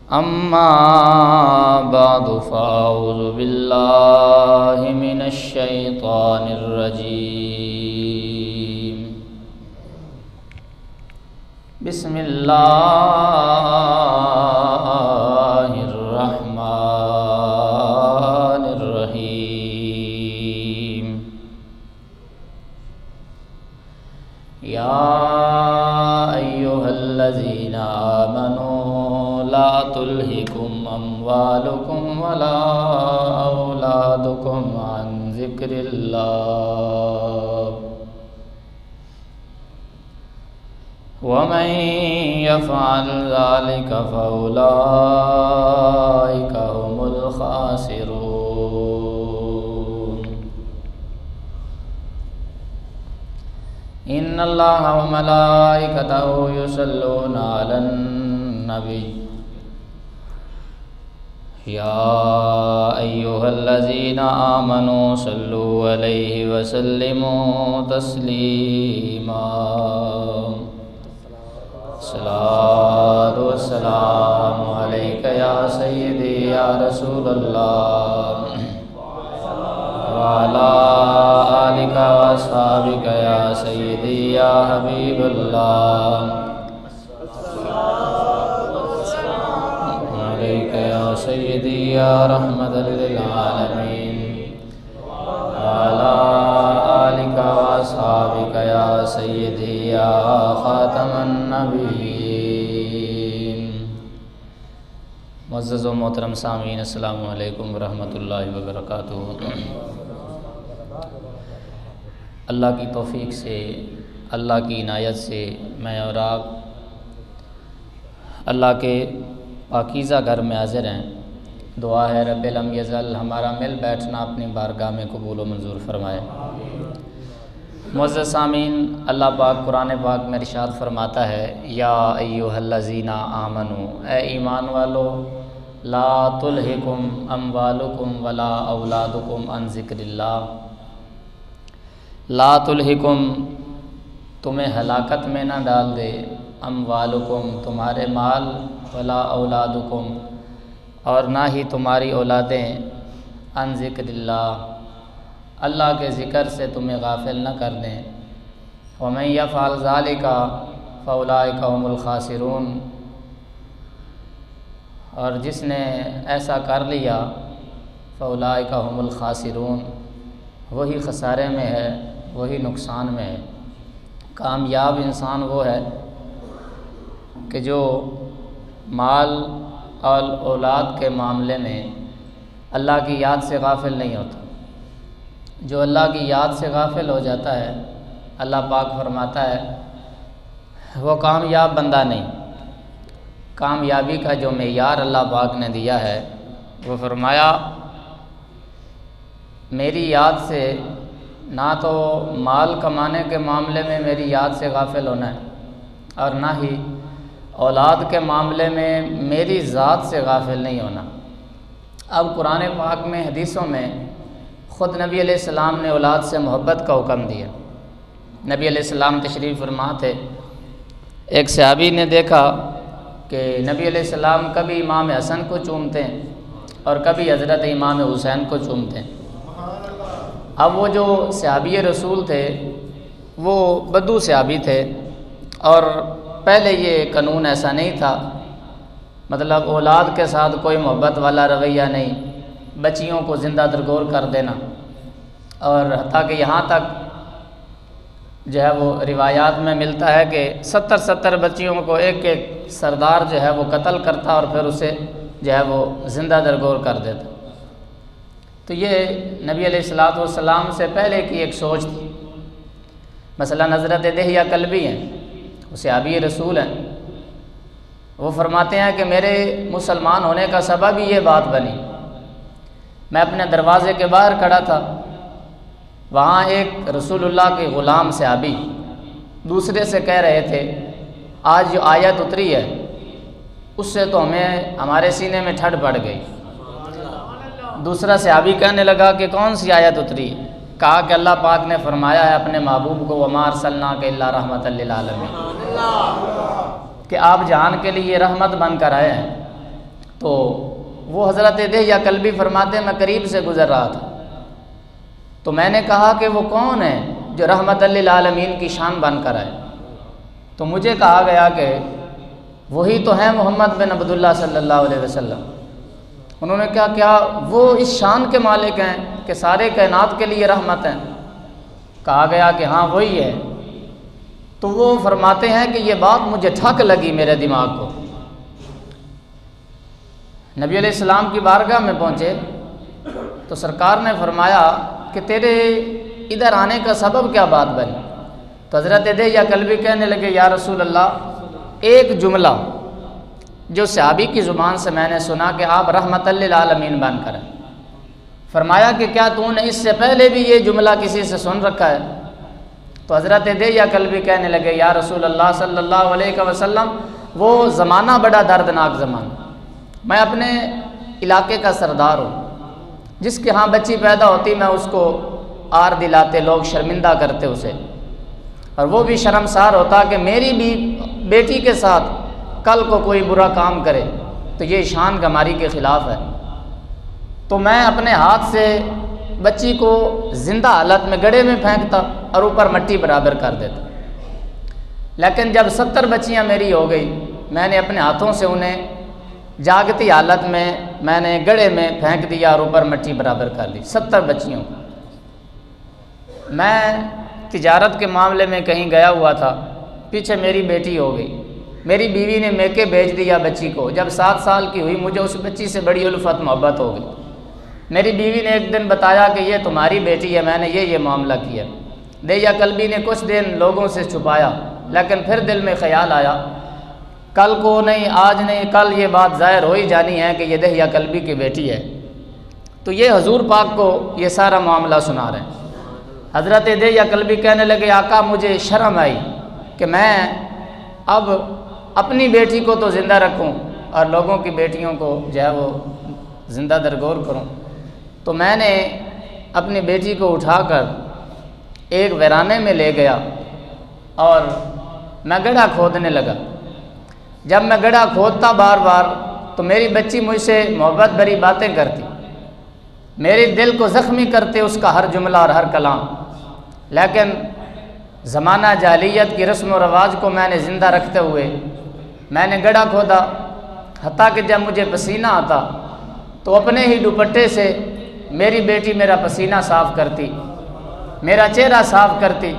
أما بعد فأعوذ بالله من الشيطان الرجيم. بسم الله الرحمن الرحيم. يا أيها الذين آمنوا لا تلهكم أموالكم ولا أولادكم عن ذكر الله ومن يفعل ذلك فأولئك هم الخاسرون. إن الله وملائكته يصلون على النبي يا أيها الذين آمنوا صلوا عليه وسلموا تسليما. الصلاة والسلام عليك يا سيدي يا رسول الله وعلى آلك وأصحابك يا سيدي يا حبيب الله يا سيدي يا رحمة للعالمين وعلى آلك وأصحابك يا سيدي يا خاتم النبيين. معزز و محترم سامعین، السلام علیکم ورحمۃ اللہ وبرکاتہ. اللہ کی توفیق سے، اللہ کی عنایت سے میں اور آپ اللہ کے پاکیزہ گھر میں حاضر ہیں. دعا ہے رب لم یزل ہمارا مل بیٹھنا اپنی بارگاہ میں قبول و منظور فرمائے. معزز سامعین، اللہ پاک قرآن پاک میں ارشاد فرماتا ہے یا ایھا الذین آمنو، اے ایمان والو، لا تلہکم اموالکم ولا اولادکم عن ذکر اللہ. لا تلہکم تمہیں ہلاکت میں نہ ڈال دے، اموالکم تمہارے مال، ولا اولادکم اور نہ ہی تمہاری اولادیں، عن ذکر اللہ اللہ کے ذکر سے تمہیں غافل نہ کر دیں. ومن یفعل ذلک فاولئک هم الخاسرون، اور جس نے ایسا کر لیا فاولئک هم الخاسرون، وہی خسارے میں ہے، وہی نقصان میں ہے. کامیاب انسان وہ ہے کہ جو مال اور اولاد کے معاملے میں اللہ کی یاد سے غافل نہیں ہوتا. جو اللہ کی یاد سے غافل ہو جاتا ہے، اللہ پاک فرماتا ہے وہ کامیاب بندہ نہیں. کامیابی کا جو معیار اللہ پاک نے دیا ہے وہ فرمایا میری یاد سے نہ تو مال کمانے کے معاملے میں میری یاد سے غافل ہونا ہے، اور نہ ہی اولاد کے معاملے میں میری ذات سے غافل نہیں ہونا. اب قرآن پاک میں، حدیثوں میں خود نبی علیہ السلام نے اولاد سے محبت کا حکم دیا. نبی علیہ السلام تشریف فرما تھے. ایک صحابی نے دیکھا کہ نبی علیہ السلام کبھی امام حسن کو چومتے ہیں اور کبھی حضرت امام حسین کو چومتے ہیں. اب وہ جو صحابی رسول تھے وہ بدو صحابی تھے، اور پہلے یہ قانون ایسا نہیں تھا، مطلب اولاد کے ساتھ کوئی محبت والا رویہ نہیں، بچیوں کو زندہ درگور کر دینا. اور حتیٰ کہ یہاں تک جو ہے وہ روایات میں ملتا ہے کہ 70 بچیوں کو ایک ایک سردار جو ہے وہ قتل کرتا اور پھر اسے جو ہے وہ زندہ درگور کر دیتا. تو یہ نبی علیہ السلام سے پہلے کی ایک سوچ تھی. مثلا حضرت دہیہ کلبی ہیں، وہ صحابی رسول ہیں. وہ فرماتے ہیں کہ میرے مسلمان ہونے کا سبب ہی یہ بات بنی. میں اپنے دروازے کے باہر کھڑا تھا، وہاں ایک رسول اللہ کے غلام صحابی دوسرے سے کہہ رہے تھے آج جو آیت اتری ہے اس سے تو ہمیں ہمارے سینے میں ٹھڈ پڑ گئی. دوسرا صحابی کہنے لگا کہ کون سی آیت اتری؟ کہا کہ اللہ پاک نے فرمایا ہے اپنے محبوب کو وَمَا أَرْسَلْنَاكَ إِلَّا رَحْمَةً لِّلْعَالَمِينَ، کہ آپ جہان کے لیے رحمت بن کر آئے ہیں. تو وہ حضرت دہیہ کلبی فرماتے ہیں میں قریب سے گزر رہا تھا، تو میں نے کہا کہ وہ کون ہے جو رحمت للعالمین کی شان بن کر آئے؟ تو مجھے کہا گیا کہ وہی تو ہیں محمد بن عبداللہ صلی اللہ علیہ وسلم۔ انہوں نے کہا کیا وہ اس شان کے مالک ہیں کہ سارے کائنات کے لیے رحمت ہیں؟ کہا گیا کہ ہاں وہی ہے۔ تو وہ فرماتے ہیں کہ یہ بات مجھے ٹھک لگی میرے دماغ کو۔ نبی علیہ السلام کی بارگاہ میں پہنچے تو سرکار نے فرمایا کہ تیرے ادھر آنے کا سبب کیا بات بنی؟ تو حضرت دہیہ کلبی کہنے لگے یا رسول اللہ، ایک جملہ جو صحابی کی زبان سے میں نے سنا کہ آپ رحمت للعالمین بن کر ہیں۔ فرمایا کہ کیا تو نے اس سے پہلے بھی یہ جملہ کسی سے سن رکھا ہے؟ تو حضرت دہیہ کلبی کہنے لگے یا رسول اللہ صلی اللہ علیہ وسلم، وہ زمانہ بڑا دردناک زمانہ، میں اپنے علاقے کا سردار ہوں، جس کے ہاں بچی پیدا ہوتی میں اس کو آر دلاتے، لوگ شرمندہ کرتے اسے، اور وہ بھی شرمسار ہوتا کہ میری بھی بیٹی کے ساتھ کل کو کوئی برا کام کرے تو یہ شان گماری کے خلاف ہے۔ تو میں اپنے ہاتھ سے بچی کو زندہ حالت میں گڑھے میں پھینکتا اور اوپر مٹی برابر کر دیتا، لیکن جب 70 بچیاں میری ہو گئی، میں نے اپنے ہاتھوں سے انہیں جاگتی حالت میں نے گڑھے میں پھینک دیا اور اوپر مٹی برابر کر لی 70 بچیوں کو۔ میں تجارت کے معاملے میں کہیں گیا ہوا تھا، پیچھے میری بیٹی ہو گئی، میری بیوی نے میکے بھیج دیا بچی کو، جب 7 سال کی ہوئی مجھے اس بچی سے بڑی الفت محبت ہو گئی۔ میری بیوی نے ایک دن بتایا کہ یہ تمہاری بیٹی ہے، میں نے یہ معاملہ کیا۔ دہیہ کلبی نے کچھ دن لوگوں سے چھپایا، لیکن پھر دل میں خیال آیا کل کو نہیں، آج نہیں، کل یہ بات ظاہر ہو ہی جانی ہے کہ یہ دہیہ کلبی کی بیٹی ہے۔ تو یہ حضور پاک کو یہ سارا معاملہ سنا رہے ہیں۔ حضرت دہیہ کلبی کہنے لگے آقا مجھے شرم آئی کہ میں اب اپنی بیٹی کو تو زندہ رکھوں اور لوگوں کی بیٹیوں کو جو ہے وہ زندہ درگور کروں۔ تو میں نے اپنی بیٹی کو اٹھا کر ایک ویرانے میں لے گیا اور میں گڑھا کھودنے لگا۔ جب میں گڑھا کھودتا بار بار تو میری بچی مجھ سے محبت بھری باتیں کرتی، میرے دل کو زخمی کرتے اس کا ہر جملہ اور ہر کلام، لیکن زمانہ جاہلیت کی رسم و رواج کو میں نے زندہ رکھتے ہوئے میں نے گڑھا کھودا، حتیٰ کہ جب مجھے پسینہ آتا تو اپنے ہی دوپٹے سے میری بیٹی میرا پسینہ صاف کرتی، میرا چہرہ صاف کرتی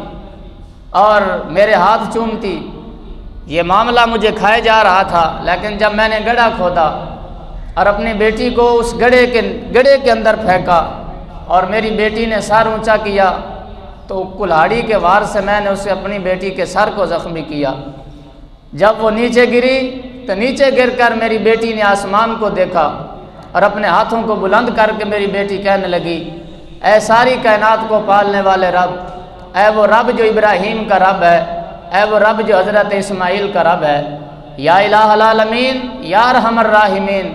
اور میرے ہاتھ چومتی۔ یہ معاملہ مجھے کھائے جا رہا تھا، لیکن جب میں نے گڑھا کھودا اور اپنی بیٹی کو اس گڑھے کے اندر پھینکا اور میری بیٹی نے سر اونچا کیا تو کلہاڑی کے وار سے میں نے اسے اپنی بیٹی کے سر کو زخمی کیا۔ جب وہ نیچے گری تو نیچے گر کر میری بیٹی نے آسمان کو دیکھا اور اپنے ہاتھوں کو بلند کر کے میری بیٹی کہنے لگی اے ساری کائنات کو پالنے والے رب، اے وہ رب جو ابراہیم کا رب ہے، اے وہ رب جو حضرت اسماعیل کا رب ہے، یا الہ العالمین یا ارحم الراحمین،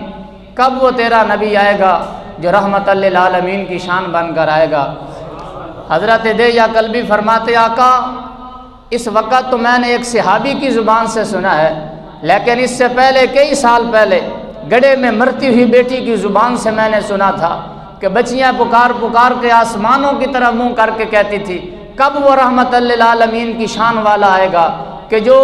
کب وہ تیرا نبی آئے گا جو رحمت للعالمین کی شان بن کر آئے گا۔ حضرت دہیہ کلبی فرماتے آقا اس وقت تو میں نے ایک صحابی کی زبان سے سنا ہے، لیکن اس سے پہلے کئی سال پہلے گڑھے میں مرتی ہوئی بیٹی کی زبان سے میں نے سنا تھا کہ بچیاں پکار پکار کے آسمانوں کی طرف منہ کر کے کہتی تھی کب وہ رحمت للعالمین کی شان والا آئے گا کہ جو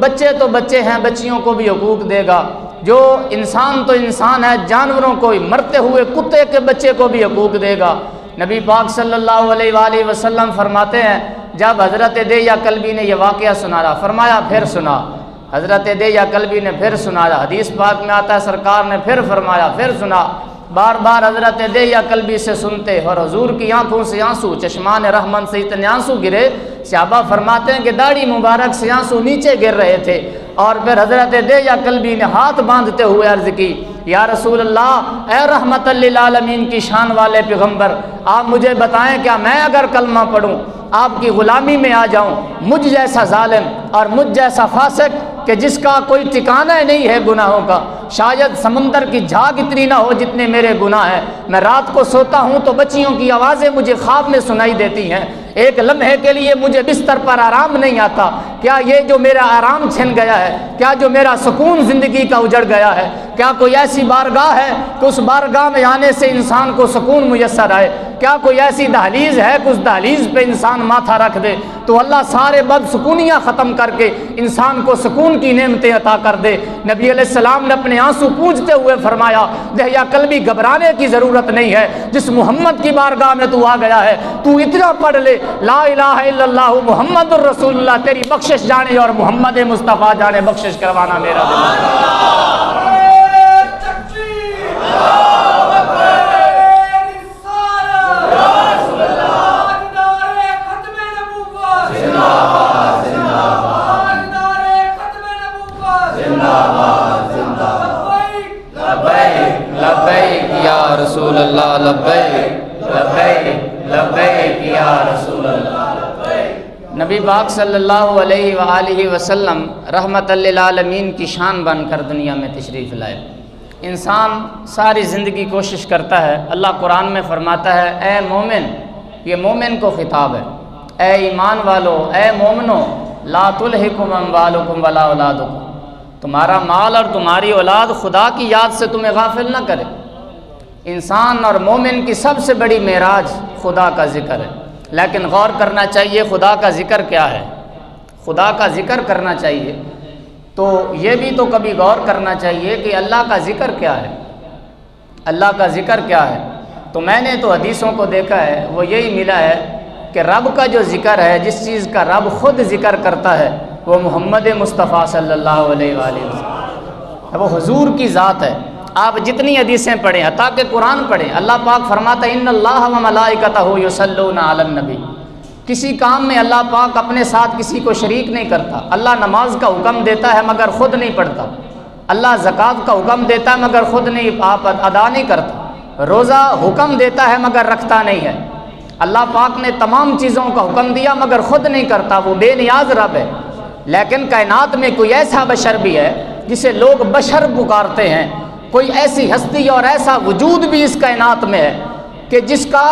بچے تو بچے ہیں بچیوں کو بھی حقوق دے گا، جو انسان تو انسان ہے جانوروں کو مرتے ہوئے کتے کے بچے کو بھی حقوق دے گا۔ نبی پاک صلی اللہ علیہ وآلہ وسلم فرماتے ہیں جب حضرت دہیہ کلبی نے یہ واقعہ سنایا فرمایا پھر سنا، حضرت دہیہ کلبی نے پھر سنایا، حدیث پاک میں آتا ہے سرکار نے پھر فرمایا پھر سنا، بار بار حضرت دہیہ کلبی سے سنتے اور حضور کی آنکھوں سے آنسو، چشمان رحمت سے اتنے آنسو گرے، صحابہ فرماتے ہیں کہ داڑھی مبارک سے آنسو نیچے گر رہے تھے، اور پھر حضرت دہیہ کلبی نے ہاتھ باندھتے ہوئے عرض کی یا رسول اللہ اے رحمت للعالمین کی شان والے پیغمبر، آپ مجھے بتائیں کیا میں اگر کلمہ پڑھوں آپ کی غلامی میں آ جاؤں، مجھ جیسا ظالم اور مجھ جیسا فاسق کہ جس کا کوئی ٹھکانہ نہیں ہے گناہوں کا، شاید سمندر کی جھاگ اتنی نہ ہو جتنے میرے گناہ ہیں، میں رات کو سوتا ہوں تو بچیوں کی آوازیں مجھے خواب میں سنائی دیتی ہیں، ایک لمحے کے لیے مجھے بستر پر آرام نہیں آتا کیا یہ جو میرا آرام چھن گیا ہے، کیا جو میرا سکون زندگی کا اجڑ گیا ہے، کیا کوئی ایسی بارگاہ ہے کہ اس بارگاہ میں آنے سے انسان کو سکون میسر آئے؟ کیا کوئی ایسی دہلیز ہے کہ اس دہلیز پہ انسان ماتھا رکھ دے تو اللہ سارے بدسکونیاں ختم کر کے انسان کو سکون کی نعمتیں عطا کر دے؟ نبی علیہ السلام نے اپنے آنسو پوجتے ہوئے فرمایا، دہیا قلبی گھبرانے کی ضرورت نہیں ہے، جس محمد کی بارگاہ میں تو آ گیا ہے تو اتنا پڑھ لے لا الہ الا اللہ محمد الرسول اللہ، تیری بخشش جانے اور محمد مصطفیٰ جانے بخشش کروانا میرا دل۔ رسول اللہ لبیک لبیک لبیک یا رسول اللہ۔ نبی پاک صلی اللہ علیہ وآلہ وسلم رحمت للعالمین کی شان بن کر دنیا میں تشریف لائے۔ انسان ساری زندگی کوشش کرتا ہے، اللہ قرآن میں فرماتا ہے اے مومن، یہ مومن کو خطاب ہے، اے ایمان والو، اے مومنو، لا تلہکم اموالکم ولا اولادکم، تمہارا مال اور تمہاری اولاد خدا کی یاد سے تمہیں غافل نہ کرے۔ انسان اور مومن کی سب سے بڑی معراج خدا کا ذکر ہے، لیکن غور کرنا چاہیے خدا کا ذکر کیا ہے۔ خدا کا ذکر کرنا چاہیے تو یہ بھی تو کبھی غور کرنا چاہیے کہ اللہ کا ذکر کیا ہے، اللہ کا ذکر کیا ہے۔ تو میں نے تو حدیثوں کو دیکھا ہے، وہ یہی ملا ہے کہ رب کا جو ذکر ہے، جس چیز کا رب خود ذکر کرتا ہے، وہ محمد مصطفیٰ صلی اللہ علیہ وآلہ وسلم، وہ حضور کی ذات ہے۔ آپ جتنی حدیثیں پڑھیں، حتیٰ کہ قرآن پڑھیں، اللہ پاک فرماتا ہے ان اللہ و ملائکتہ یصلون علی النبی، کسی کام میں اللہ پاک اپنے ساتھ کسی کو شریک نہیں کرتا۔ اللہ نماز کا حکم دیتا ہے مگر خود نہیں پڑھتا، اللہ زکوٰۃ کا حکم دیتا ہے مگر خود نہیں ادا نہیں کرتا، روزہ حکم دیتا ہے مگر رکھتا نہیں ہے۔ اللہ پاک نے تمام چیزوں کا حکم دیا مگر خود نہیں کرتا، وہ بے نیاز رب ہے۔ لیکن کائنات میں کوئی ایسا بشر بھی ہے جسے لوگ بشر پکارتے ہیں، کوئی ایسی ہستی اور ایسا وجود بھی اس کائنات میں ہے کہ جس کا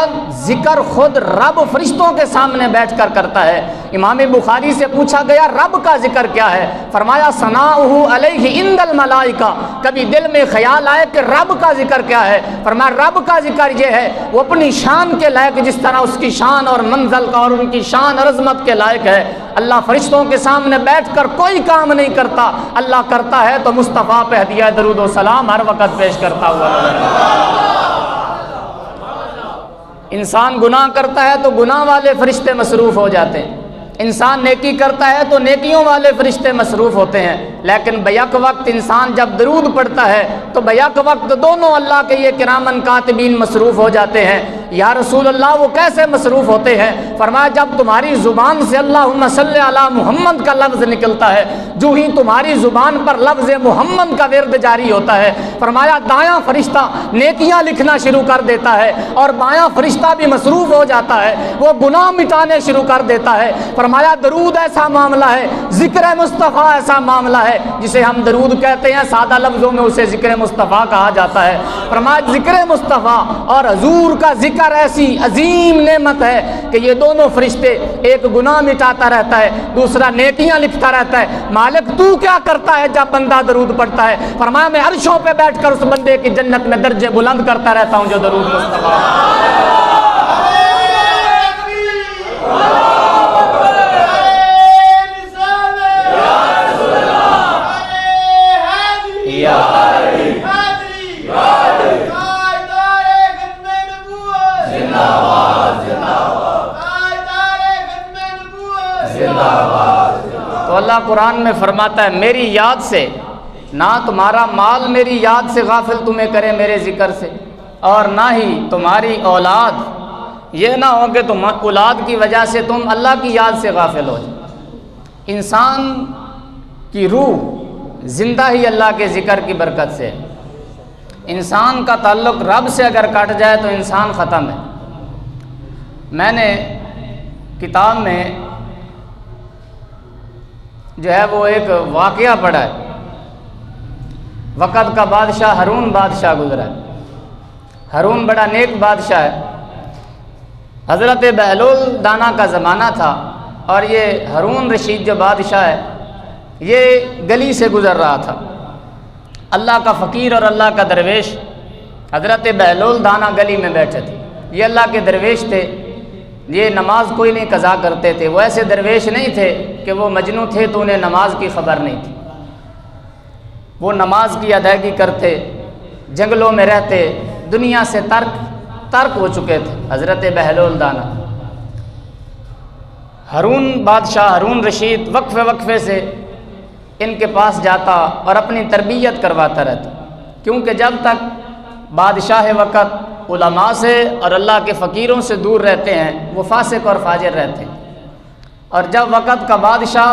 ذکر خود رب فرشتوں کے سامنے بیٹھ کر کرتا ہے۔ امام بخاری سے پوچھا گیا رب کا ذکر کیا ہے؟ فرمایا ثناؤہ علیہ عند الملائکہ۔ کبھی دل میں خیال آئے کہ رب کا ذکر کیا ہے؟ فرمایا رب کا ذکر یہ ہے وہ اپنی شان کے لائق، جس طرح اس کی شان اور منزل کا اور ان کی شان اور عظمت کے لائق ہے۔ اللہ فرشتوں کے سامنے بیٹھ کر کوئی کام نہیں کرتا، اللہ کرتا ہے تو مصطفیٰ پہ ہدیہ درود و سلام ہر وقت پیش کرتا ہوا۔ انسان گناہ کرتا ہے تو گناہ والے فرشتے مصروف ہو جاتے ہیں، انسان نیکی کرتا ہے تو نیکیوں والے فرشتے مصروف ہوتے ہیں، لیکن بیک وقت انسان جب درود پڑھتا ہے تو بیک وقت دونوں اللہ کے یہ کرامن کاتبین مصروف ہو جاتے ہیں۔ یا رسول اللہ وہ کیسے مصروف ہوتے ہیں؟ فرمایا جب تمہاری زبان سے اللہم صلی علی محمد کا لفظ نکلتا ہے، جو ہی تمہاری زبان پر لفظ محمد کا ورد جاری ہوتا ہے، فرمایا دایاں فرشتہ نیکیاں لکھنا شروع کر دیتا ہے اور بایاں فرشتہ بھی مصروف ہو جاتا ہے، وہ گناہ مٹانے شروع کر دیتا ہے۔ فرمایا درود ایسا معاملہ ہے، ذکر مصطفیٰ ایسا معاملہ ہے جسے ہم درود کہتے ہیں، سادہ لفظوں میں اسے ذکر مصطفیٰ کہا جاتا ہے۔ فرمایا ذکر مصطفیٰ اور حضور کا ذکر ایسی عظیم نعمت ہے کہ یہ دونوں فرشتے، ایک گناہ مٹاتا رہتا ہے، دوسرا نیکیاں لکھتا رہتا ہے۔ مالک تو کیا کرتا ہے جب بندہ درود پڑھتا ہے؟ فرمایا میں عرشوں پہ بیٹھ کر اس بندے کی جنت میں درجے بلند کرتا رہتا ہوں جو درود مصطفیٰ۔ تو اللہ قرآن میں فرماتا ہے میری یاد سے نہ تمہارا مال میری یاد سے غافل تمہیں کرے میرے ذکر سے، اور نہ ہی تمہاری اولاد، یہ نہ ہو کہ تم اولاد کی وجہ سے تم اللہ کی یاد سے غافل ہو جائے۔ انسان کی روح زندہ ہی اللہ کے ذکر کی برکت سے ہے۔ انسان کا تعلق رب سے اگر کٹ جائے تو انسان ختم ہے۔ میں نے کتاب میں جو ہے وہ ایک واقعہ پڑھا ہے، وقت کا بادشاہ ہارون بادشاہ گزرا ہے۔ ہارون بڑا نیک بادشاہ ہے۔ حضرت بہلول دانا کا زمانہ تھا اور یہ ہارون رشید جو بادشاہ ہے یہ گلی سے گزر رہا تھا، اللہ کا فقیر اور اللہ کا درویش حضرت بہلول دانا گلی میں بیٹھے تھے۔ یہ اللہ کے درویش تھے، یہ نماز کوئی نہیں قضا کرتے تھے، وہ ایسے درویش نہیں تھے کہ وہ مجنوں تھے تو انہیں نماز کی خبر نہیں تھی، وہ نماز کی ادائیگی کرتے، جنگلوں میں رہتے، دنیا سے ترک ہو چکے تھے حضرت بہلول دانا۔ ہارون بادشاہ ہارون رشید وقفے سے ان کے پاس جاتا اور اپنی تربیت کرواتا رہتا، کیونکہ جب تک بادشاہ وقت علماء سے اور اللہ کے فقیروں سے دور رہتے ہیں وہ فاسق اور فاجر رہتے ہیں، اور جب وقت کا بادشاہ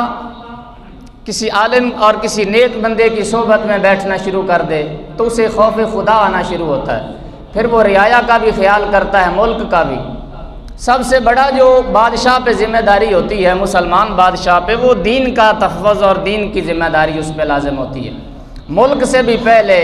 کسی عالم اور کسی نیک بندے کی صحبت میں بیٹھنا شروع کر دے تو اسے خوف خدا آنا شروع ہوتا ہے، پھر وہ رعایا کا بھی خیال کرتا ہے، ملک کا بھی۔ سب سے بڑا جو بادشاہ پہ ذمہ داری ہوتی ہے مسلمان بادشاہ پہ، وہ دین کا تحفظ اور دین کی ذمہ داری اس پہ لازم ہوتی ہے۔ ملک سے بھی پہلے،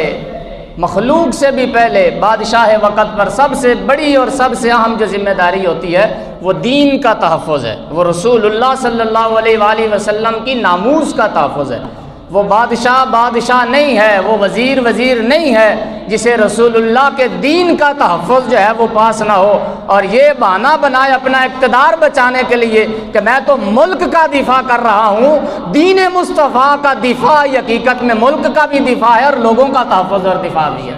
مخلوق سے بھی پہلے بادشاہ وقت پر سب سے بڑی اور سب سے اہم جو ذمہ داری ہوتی ہے وہ دین کا تحفظ ہے، وہ رسول اللہ صلی اللہ علیہ وآلہ وسلم کی ناموس کا تحفظ ہے۔ وہ بادشاہ نہیں ہے، وہ وزیر نہیں ہے جسے رسول اللہ کے دین کا تحفظ جو ہے وہ پاس نہ ہو، اور یہ بہانہ بنائے اپنا اقتدار بچانے کے لیے کہ میں تو ملک کا دفاع کر رہا ہوں۔ دین مصطفیٰ کا دفاع حقیقت میں ملک کا بھی دفاع ہے اور لوگوں کا تحفظ اور دفاع بھی ہے۔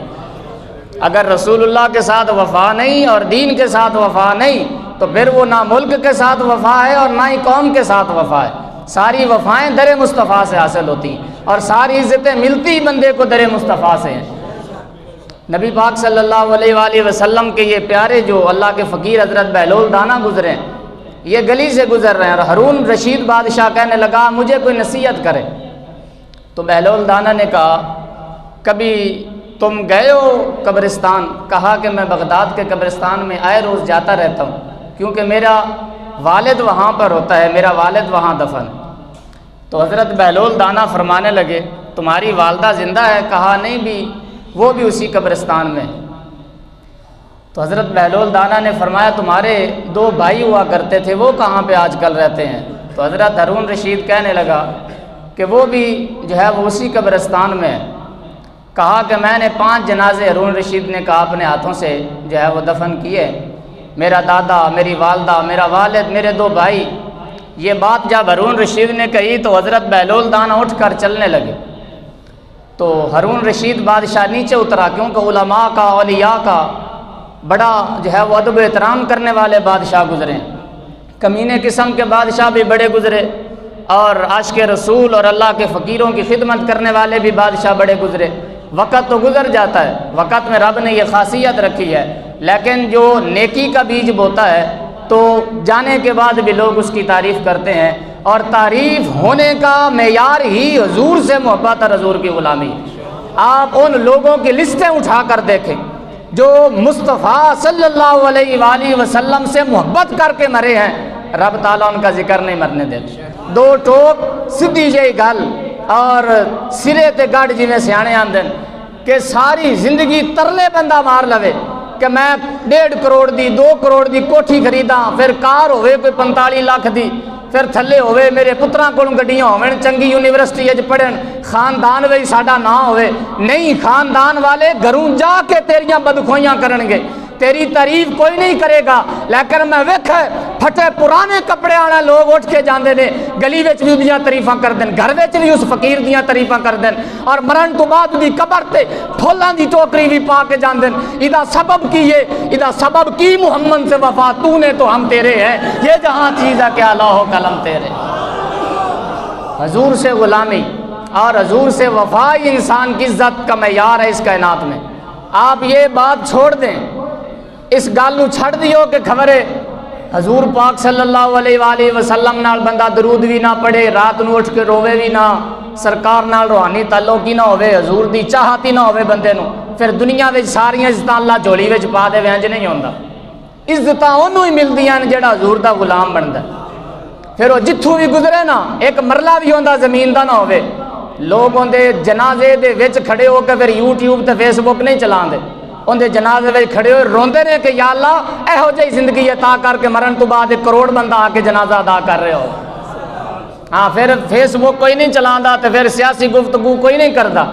اگر رسول اللہ کے ساتھ وفا نہیں اور دین کے ساتھ وفا نہیں تو پھر وہ نہ ملک کے ساتھ وفا ہے اور نہ ہی قوم کے ساتھ وفا ہے۔ ساری وفائیں در مصطفیٰ سے حاصل ہوتی ہیں اور ساری عزتیں ملتی بندے کو در مصطفیٰ سے ہیں۔ نبی پاک صلی اللہ علیہ وآلہ وسلم کے یہ پیارے جو اللہ کے فقیر حضرت بہلول دانا گزرے ہیں، یہ گلی سے گزر رہے ہیں اور ہارون رشید بادشاہ کہنے لگا مجھے کوئی نصیحت کرے۔ تو بہلول دانا نے کہا کبھی تم گئے ہو قبرستان؟ کہا کہ میں بغداد کے قبرستان میں آئے روز جاتا رہتا ہوں کیونکہ میرا والد وہاں پر ہوتا ہے، میرا والد وہاں دفن ہے۔ تو حضرت بہلول دانا فرمانے لگے تمہاری والدہ زندہ ہے؟ کہا نہیں، بھی وہ بھی اسی قبرستان میں۔ تو حضرت بہلول دانا نے فرمایا تمہارے 2 بھائی ہوا کرتے تھے، وہ کہاں پہ آج کل رہتے ہیں؟ تو حضرت ہارون رشید کہنے لگا کہ وہ بھی جو ہے وہ اسی قبرستان میں ہے۔ کہا کہ میں نے 5 جنازے ہارون رشید نے کہا اپنے ہاتھوں سے جو ہے وہ دفن کیے، میرا دادا، میری والدہ، میرا والد، میرے 2 بھائی۔ یہ بات جب ہارون رشید نے کہی تو حضرت بہلول دانا اٹھ کر چلنے لگے۔ تو ہارون رشید بادشاہ نیچے اترا، کیونکہ علماء کا، اولیاء کا بڑا جو ہے وہ ادب و احترام کرنے والے بادشاہ گزرے ہیں، کمینے قسم کے بادشاہ بھی بڑے گزرے، اور عاشق رسول اور اللہ کے فقیروں کی خدمت کرنے والے بھی بادشاہ بڑے گزرے۔ وقت تو گزر جاتا ہے، وقت میں رب نے یہ خاصیت رکھی ہے، لیکن جو نیکی کا بیج بوتا ہے تو جانے کے بعد بھی لوگ اس کی تعریف کرتے ہیں، اور تعریف ہونے کا معیار ہی حضور سے محبت اور حضور کی غلامی۔ آپ ان لوگوں کی لسٹیں اٹھا کر دیکھیں جو مصطفیٰ صلی اللہ علیہ وآلہ وسلم سے محبت کر کے مرے ہیں، رب تعالیٰ ان کا ذکر نہیں مرنے دیتے۔ 2 ٹوک سیدھی جہی گل اور سرے تے گڑ جی میں سیانے آندے کہ ساری زندگی ترلے بندہ مار لوے کہ میں 1.5 کروڑ دی 2 کروڑ دی کوٹھی خریداں، پھر کار ہوئے کوئی 45 لاکھ دی، پھر تھلے ہوئے میرے پتراں کول گڈیاں ہوون، چنگی یونیورسٹی وچ پڑھن، خاندان وچ ساڈا نام ہوئے۔ نہیں، خاندان والے گھروں جا کے تیریاں بدخوئیاں کرن گے، تیری تعریف کوئی نہیں کرے گا، لیکن میں ویکھے پھٹے پرانے کپڑے والا لوگ اٹھ کے جاندے نے، گلی وچ بھی دیاں تعریفاں کر دین، گھر وچ بھی اس فقیر دیاں تعریفاں کر دین، اور مرن تو بعد بھی قبر تے پھولاں دی ٹوکری بھی پا کے جاندے۔ ادا سبب کی ہے، ادا سبب کی محمد سے وفا، تو نے تو ہم تیرے ہیں، یہ جہاں چیز ہے کہ لوح و قلم تیرے۔ حضور سے غلامی اور حضور سے وفا ہی انسان کی عزت کا معیار ہے اس کائنات میں۔ آپ یہ بات چھوڑ دیں، اس گل چھڑ دیو کہ خبرے حضور پاک صلی اللہ علیہ وآلہ وسلم نال بندہ درود بھی نہ پڑھے، رات نو اٹھ کے روے بھی نہ، سرکار نال روحانی تعلق ہی نہ ہوئے، حضور دی چاہت ہی نہ ہوئے بندے نو، پھر دنیا وچ ساریاں عزتاں اللہ جھولی وچ پا دے، انج نہیں ہوندا۔ عزتاں اونوں ہی ملدیاں جڑا حضور دا غلام بندا، پھر وہ جتھوں بھی گزرے نا ایک مرلہ بھی ہوندا زمین دا نہ ہوئے۔ لوگ اندے جنازے دے وچ کھڑے ہو کے پھر یوٹیوب تے فیس بک نہیں چلاندے، اندے جنازے وچ کھڑے ہوئے روندے نے کہ یا اللہ اہو جہی زندگی عطا کر کے مرن تو بعد 1 کروڑ بندہ آ کے جنازہ ادا کر رہے ہو۔ ہاں پھر فیس بک کوئی نہیں چلانا تو پھر سیاسی گفتگو کوئی نہیں کرتا.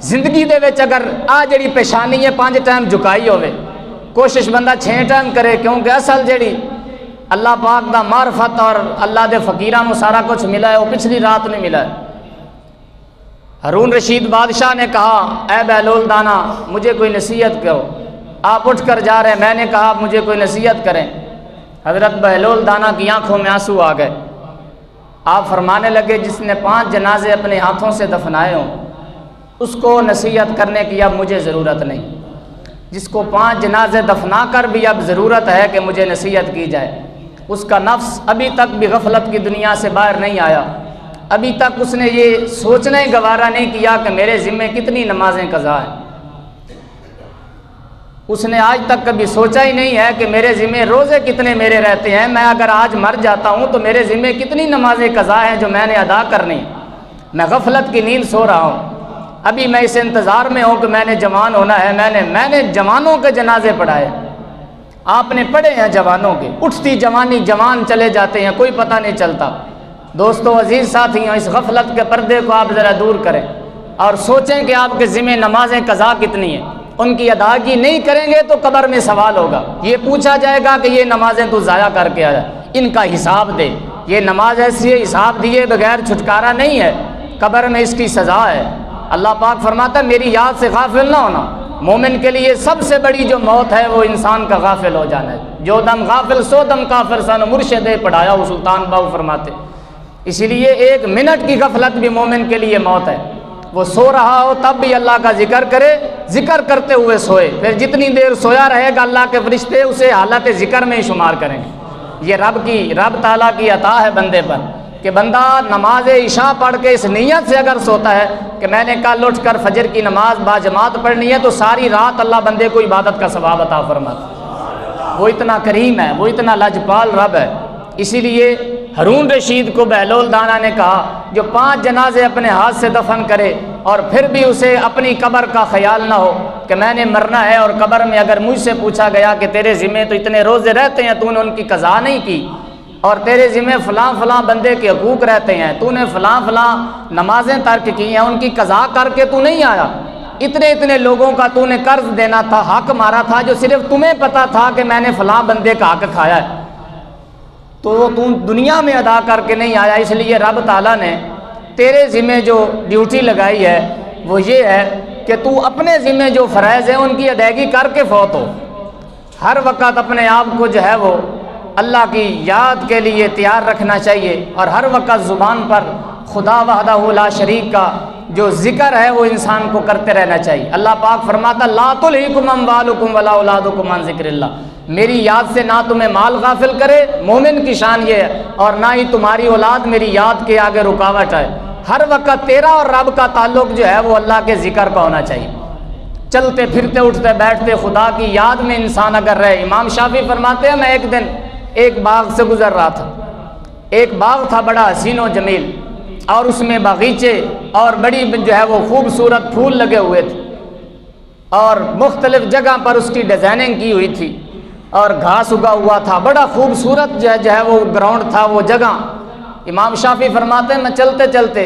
زندگی دے وچ اگر آ جڑی پیشانی ہے 5 ٹائم جھکائی ہوئے کوشش بندہ 6 ٹائم کرے, کیونکہ اصل جڑی اللہ پاک دا معرفت اور اللہ دے فقیران سارا کچھ ملا ہے وہ پچھلی رات نہیں ملا ہے. ہارون رشید بادشاہ نے کہا اے بہلول دانا مجھے کوئی نصیحت کرو. آپ اٹھ کر جا رہے ہیں, میں نے کہا مجھے کوئی نصیحت کریں. حضرت بہلول دانا کی آنکھوں میں آنسو آ گئے. آپ فرمانے لگے جس نے 5 جنازے اپنے ہاتھوں سے دفنائے ہوں اس کو نصیحت کرنے کی اب مجھے ضرورت نہیں. جس کو 5 جنازے دفنا کر بھی اب ضرورت ہے کہ مجھے نصیحت کی جائے, اس کا نفس ابھی تک بھی غفلت کی دنیا سے باہر نہیں آیا. ابھی تک اس نے یہ سوچنا ہی گوارا نہیں کیا کہ میرے ذمے کتنی نمازیں قضا ہیں. اس نے آج تک کبھی سوچا ہی نہیں ہے کہ میرے ذمے روزے کتنے میرے رہتے ہیں. میں اگر آج مر جاتا ہوں تو میرے ذمے کتنی نمازیں قضا ہیں جو میں نے ادا کرنی. میں غفلت کی نیند سو رہا ہوں. ابھی میں اس انتظار میں ہوں کہ میں نے جوان ہونا ہے. میں نے جوانوں کے جنازے پڑھائے. آپ نے پڑھے ہیں جوانوں کے. اٹھتی جوانی جوان چلے جاتے ہیں, کوئی پتہ نہیں چلتا. دوستو عزیز ساتھیوں, اس غفلت کے پردے کو آپ ذرا دور کریں اور سوچیں کہ آپ کے ذمہ نمازیں قضا کتنی ہیں. ان کی ادائیگی نہیں کریں گے تو قبر میں سوال ہوگا. یہ پوچھا جائے گا کہ یہ نمازیں تو ضائع کر کے آیا, ان کا حساب دے. یہ نماز ایسی ہے حساب دیے بغیر چھٹکارا نہیں ہے, قبر میں اس کی سزا ہے. اللہ پاک فرماتا ہے میری یاد سے غافل نہ ہونا. مومن کے لیے سب سے بڑی جو موت ہے وہ انسان کا غافل ہو جانا ہے. جو دم غافل سو دم کافر سن مرشد پڑھایا وہ سلطان باؤ فرماتے. اسی لیے 1 منٹ کی غفلت بھی مومن کے لیے موت ہے. وہ سو رہا ہو تب بھی اللہ کا ذکر کرے, ذکر کرتے ہوئے سوئے. پھر جتنی دیر سویا رہے گا اللہ کے فرشتے اسے حالت ذکر میں ہی شمار کریں گے. یہ رب تعالیٰ کی عطا ہے بندے پر کہ بندہ نماز عشاء پڑھ کے اس نیت سے اگر سوتا ہے کہ میں نے کل اٹھ کر فجر کی نماز باجماعت پڑھنی ہے تو ساری رات اللہ بندے کو عبادت کا ثواب عطا فرماتا. وہ اتنا کریم ہے, وہ اتنا لاجپال رب ہے. اسی لیے ہارون رشید کو بہلول دانا نے کہا جو 5 جنازے اپنے ہاتھ سے دفن کرے اور پھر بھی اسے اپنی قبر کا خیال نہ ہو کہ میں نے مرنا ہے, اور قبر میں اگر مجھ سے پوچھا گیا کہ تیرے ذمے تو اتنے روزے رہتے ہیں تو نے ان کی قضا نہیں کی, اور تیرے ذمے فلاں فلاں بندے کے حقوق رہتے ہیں تو نے فلاں فلاں نمازیں ترک کی ہیں, ان کی قضا کر کے تو نہیں آیا. اتنے لوگوں کا تو نے قرض دینا تھا, حق مارا تھا جو صرف تمہیں پتا تھا کہ میں نے فلاں بندے کا حق کھایا ہے, تو وہ تم دنیا میں ادا کر کے نہیں آیا. اس لیے رب تعالیٰ نے تیرے ذمے جو ڈیوٹی لگائی ہے وہ یہ ہے کہ تو اپنے ذمے جو فرائض ہیں ان کی ادائیگی کر کے فوت ہو. ہر وقت اپنے آپ کو جو ہے وہ اللہ کی یاد کے لیے تیار رکھنا چاہیے, اور ہر وقت زبان پر خدا وحدہ لا شریک کا جو ذکر ہے وہ انسان کو کرتے رہنا چاہیے. اللہ پاک فرماتا لا تلہکم اموالکم ولا اولادکم عن ذکر اللہ. میری یاد سے نہ تمہیں مال غافل کرے, مومن کی شان یہ ہے, اور نہ ہی تمہاری اولاد میری یاد کے آگے رکاوٹ ہے. ہر وقت تیرا اور رب کا تعلق جو ہے وہ اللہ کے ذکر کا ہونا چاہیے. چلتے پھرتے اٹھتے بیٹھتے خدا کی یاد میں انسان اگر رہے. امام شافعی فرماتے ہیں میں ایک دن ایک باغ سے گزر رہا تھا. ایک باغ تھا بڑا حسین و جمیل, اور اس میں باغیچے اور بڑی جو ہے وہ خوبصورت پھول لگے ہوئے تھے, اور مختلف جگہ پر اس کی ڈیزائننگ کی ہوئی تھی, اور گھاس اگا ہوا تھا. بڑا خوبصورت جو ہے وہ گراؤنڈ تھا وہ جگہ. امام شافعی فرماتے ہیں میں چلتے چلتے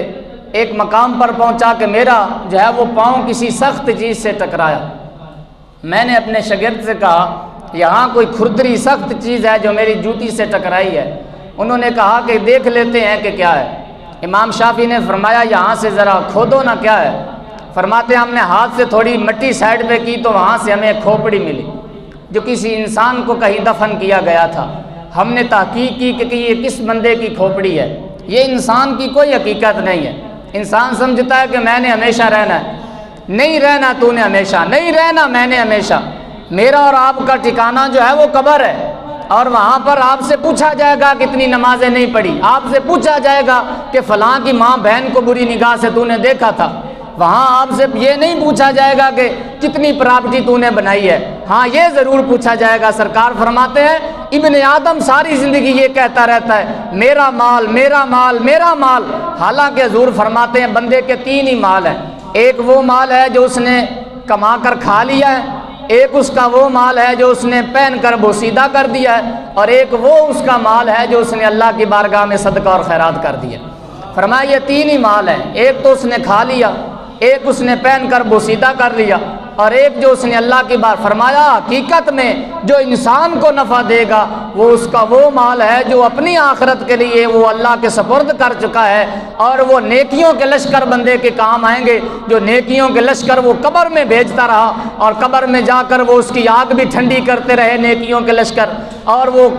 ایک مقام پر پہنچا کہ میرا جو ہے وہ پاؤں کسی سخت چیز سے ٹکرایا. میں نے اپنے شاگرد سے کہا یہاں کوئی کھردری سخت چیز ہے جو میری جوتی سے ٹکرائی ہے. انہوں نے کہا کہ دیکھ لیتے ہیں کہ کیا ہے. امام شافعی نے فرمایا یہاں سے ذرا کھودو نا کیا ہے. فرماتے ہیں ہم نے ہاتھ سے تھوڑی مٹی سائڈ پہ کی تو وہاں سے ہمیں کھوپڑی ملی جو کسی انسان کو کہیں دفن کیا گیا تھا. ہم نے تحقیق کی کہ یہ کس بندے کی کھوپڑی ہے. یہ انسان کی کوئی حقیقت نہیں ہے. انسان سمجھتا ہے کہ میں نے ہمیشہ رہنا ہے. نہیں رہنا تو نے ہمیشہ, نہیں رہنا میں نے ہمیشہ. میرا اور آپ کا ٹھکانہ جو ہے وہ قبر ہے, اور وہاں پر آپ سے پوچھا جائے گا کتنی نمازیں نہیں پڑھی. آپ سے پوچھا جائے گا کہ فلاں کی ماں بہن کو بری نگاہ سے تو نے دیکھا تھا. وہاں آپ سے یہ نہیں پوچھا جائے گا کہ کتنی پراپرٹی تو نے بنائی ہے. ہاں یہ ضرور پوچھا جائے گا. سرکار فرماتے ہیں ابن آدم ساری زندگی یہ کہتا رہتا ہے میرا مال میرا مال میرا مال. حالانکہ حضور فرماتے ہیں بندے کے 3 ہی مال ہیں. ایک وہ مال ہے جو اس نے کما کر کھا لیا ہے, ایک اس کا وہ مال ہے جو اس نے پہن کر بوسیدہ کر دیا ہے, اور ایک وہ اس کا مال ہے جو اس نے اللہ کی بارگاہ میں صدقہ اور خیرات کر دیا. فرمایا یہ تین ہی مال ہیں، ایک تو اس نے کھا لیا، ایک اس نے پہن کر بوسیدہ کر لیا، اور ایک جو اس نے اللہ کی بات فرمایا حقیقت میں جو انسان کو نفع دے گا وہ اس کا وہ مال ہے جو اپنی آخرت کے لیے وہ اللہ کے سپرد کر چکا ہے، اور وہ نیکیوں کے لشکر بندے کے کام آئیں گے، جو نیکیوں کے لشکر وہ قبر میں بھیجتا رہا اور قبر میں جا کر وہ اس کی آگ بھی ٹھنڈی کرتے رہے نیکیوں کے لشکر، اور وہ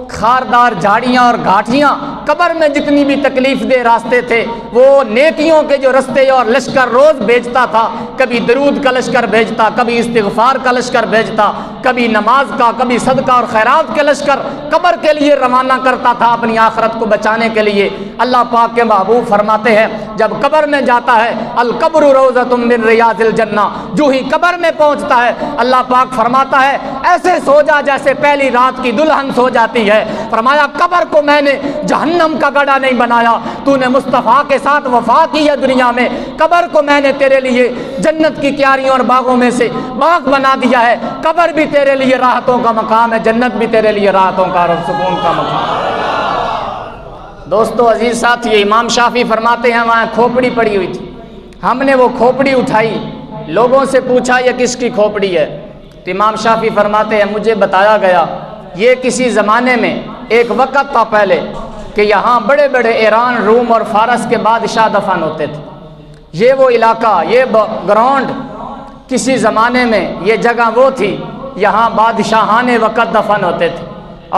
خاردار جھاڑیاں اور گھاٹیاں قبر میں جتنی بھی تکلیف دہ راستے تھے وہ نیکیوں کے جو رستے اور لشکر روز بھیجتا تھا، کبھی درود کا لشکر بھیجتا، کبھی استغفار کا لشکر بھیجتا، کبھی نماز کا، کبھی صدقہ اور خیرات کے لشکر قبر کے لیے روانہ کرتا تھا اپنی آخرت کو بچانے کے لیے۔ اللہ پاک کے محبوب فرماتے ہیں جب قبر میں جاتا ہے القبر روضۃ من ریاض الجنہ، جو ہی قبر میں پہنچتا ہے اللہ پاک فرماتا ہے ایسے سو جا جیسے پہلی رات کی دلہن سو جاتی ہے۔ فرمایا قبر کو میں نے جہنم کا گڑھا نہیں بنایا، تو نے مصطفیٰ کے ساتھ وفا کی ہے دنیا میں، قبر کو میں نے تیرے لیے جنت کی کیاریوں اور باغوں میں سے باغ بنا دیا ہے، قبر بھی تیرے لیے راحتوں کا مقام ہے، جنت بھی تیرے لیے راحتوں کا اور سکون کا مقام ہے۔ دوستو عزیز ساتھی، امام شافعی فرماتے ہیں وہاں کھوپڑی پڑی ہوئی تھی، ہم نے وہ کھوپڑی اٹھائی، لوگوں سے پوچھا یہ کس کی کھوپڑی ہے؟ تو امام شافعی فرماتے ہیں مجھے بتایا گیا یہ کسی زمانے میں ایک وقت تھا پہلے کہ یہاں بڑے بڑے ایران، روم اور فارس کے بادشاہ دفن ہوتے تھے، یہ وہ علاقہ، یہ گراؤنڈ کسی زمانے میں یہ جگہ وہ تھی یہاں بادشاہان وقت دفن ہوتے تھے،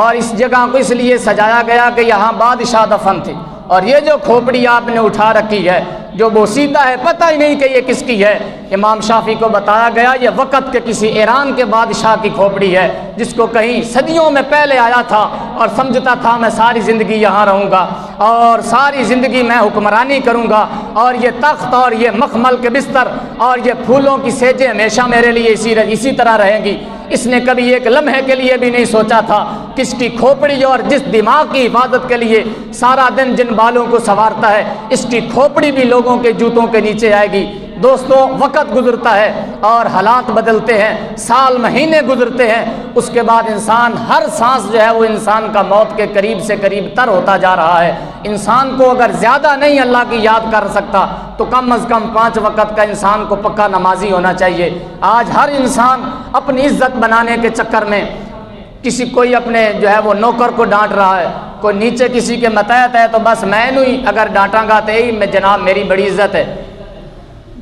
اور اس جگہ کو اس لیے سجایا گیا کہ یہاں بادشاہ دفن تھے، اور یہ جو کھوپڑی آپ نے اٹھا رکھی ہے جو بوسیدہ ہے پتہ ہی نہیں کہ یہ کس کی ہے، امام شافعی کو بتایا گیا یہ وقت کے کسی ایران کے بادشاہ کی کھوپڑی ہے جس کو کہیں صدیوں میں پہلے آیا تھا اور سمجھتا تھا میں ساری زندگی یہاں رہوں گا اور ساری زندگی میں حکمرانی کروں گا، اور یہ تخت اور یہ مخمل کے بستر اور یہ پھولوں کی سیجیں ہمیشہ میرے لیے اسی طرح رہیں گی۔ اس نے کبھی ایک لمحے کے لیے بھی نہیں سوچا تھا کس کی کھوپڑی اور جس دماغ کی حفاظت کے لیے سارا دن جن بالوں کو سنوارتا ہے اس کی کھوپڑی بھی لوگوں کے جوتوں کے نیچے آئے گی۔ دوستو وقت گزرتا ہے اور حالات بدلتے ہیں، سال مہینے گزرتے ہیں، اس کے بعد انسان ہر سانس جو ہے وہ انسان کا موت کے قریب سے قریب تر ہوتا جا رہا ہے۔ انسان کو اگر زیادہ نہیں اللہ کی یاد کر سکتا تو کم از کم 5 وقت کا انسان کو پکا نمازی ہونا چاہیے۔ آج ہر انسان اپنی عزت بنانے کے چکر میں کوئی اپنے جو ہے وہ نوکر کو ڈانٹ رہا ہے، کوئی نیچے کسی کے متحد ہے تو بس میں نہیں اگر ڈانٹاں گا تو میں جناب میری بڑی عزت ہے،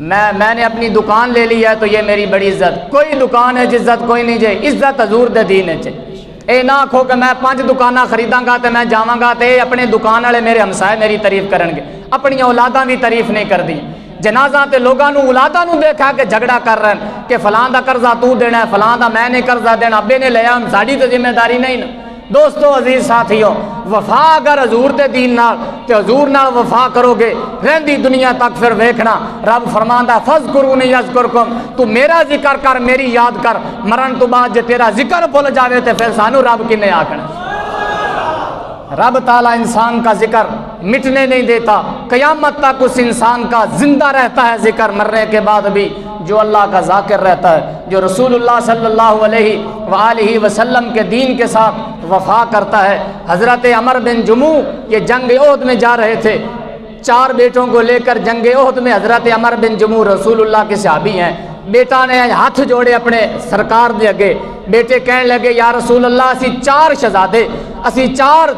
میں نے اپنی دکان لے لی ہے تو یہ میری بڑی عزت، کوئی دکان ہے عزت کوئی نہیں جائے، عزت حضور دے دین ہے۔ اے نہ آکھو کہ میں 5 دکاناں خریداں گا تو میں جاواں گا تو اپنے دکان والے میرے ہمسائے میری تعریف کرن گے، اپنی اولاداں بھی تعریف نہیں کر دی۔ جنازہ تے لوگاں نو اولاداں نو دیکھا کہ جھگڑا کر رہے ہیں کہ فلاں دا قرضہ تو دینا ہے، فلاں دا میں نے قرضہ دینا، ابے نے لیا ساڈی تو ذمہ داری نہیں نا۔ دوستو عزیز ساتھیو، وفا اگر حضور دے دین نال تے حضور نال وفا کرو گے رہندی دنیا تک پھر ویکھنا رب فرماندا فذکرونی اذکرکم، تو میرا ذکر کر میری یاد کر، مرن تو بعد جے تیرا ذکر بھول جاوے تے پھر سانو رب کنے آکھنا۔ رب تعالیٰ انسان کا ذکر مٹنے نہیں دیتا، قیامت تک اس انسان کا زندہ رہتا ہے ذکر، مرنے کے بعد بھی جو اللہ کا ذاکر رہتا ہے، جو رسول اللہ صلی اللہ علیہ وآلہ وسلم کے دین کے ساتھ وفا کرتا ہے۔ حضرت عمر بن جموح یہ جنگ احد میں جا رہے تھے، 4 بیٹوں کو لے کر جنگ احد میں حضرت عمر بن جموح رسول اللہ کے صحابی ہیں۔ بیٹا نے ہاتھ جوڑے اپنے سرکار دے اگے، بیٹے کہنے لگے یا رسول اللہ اسی 4 شہزادے، اسی 4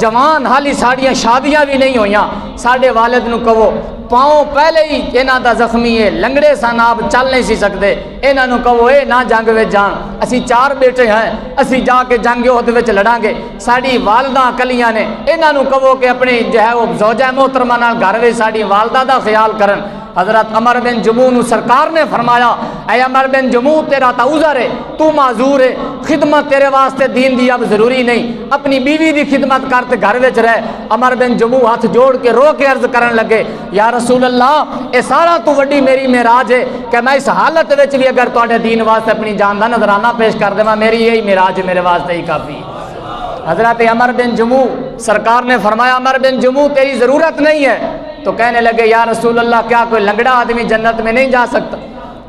جوان، حالی ساڑیاں شادیاں بھی نہیں ہویاں، ساڑے والد نو کہو پاؤں پہلے ہی انہاں دا زخمی ہے، لنگڑے سن آپ چل نہیں سی سکتے، انہاں نو کہو اے نہ جنگ وچ جان، اسی 4 بیٹے ہیں، اسی جا کے جنگ احد وچ لڑاں گے، ساڑی والدہ کلیاں نے، انہاں نو کہو کہ اپنی جو ہے وہ زوجہ محترمہ نال گھر وچ ساڑی والدہ دا خیال کرن۔ حضرت عمر بن جموح نو سرکار نے فرمایا اے عمر بن جموح تیرا تا عذر ہے، تو معذور ہے، خدمت تیرے واسطے دین دی اب ضروری نہیں، اپنی بیوی دی خدمت کر تے گھر وچ رہ۔ عمر بن جموح ہاتھ جوڑ کے رو کے عرض کرن لگے یا رسول اللہ اے سارا تو وڈی میری معراج ہے کہ میں اس حالت وچ بھی اگر تواڈے دین واسطے اپنی جان دا نذرانہ پیش کر دیواں، میری یہی معراج ہے، میرے واسطے ہی کافی ہے۔ حضرت عمر بن جموح سرکار نے فرمایا عمر بن جموح تیری ضرورت نہیں ہے، تو کہنے لگے یا رسول اللہ کیا کوئی لنگڑا آدمی جنت میں نہیں جا سکتا؟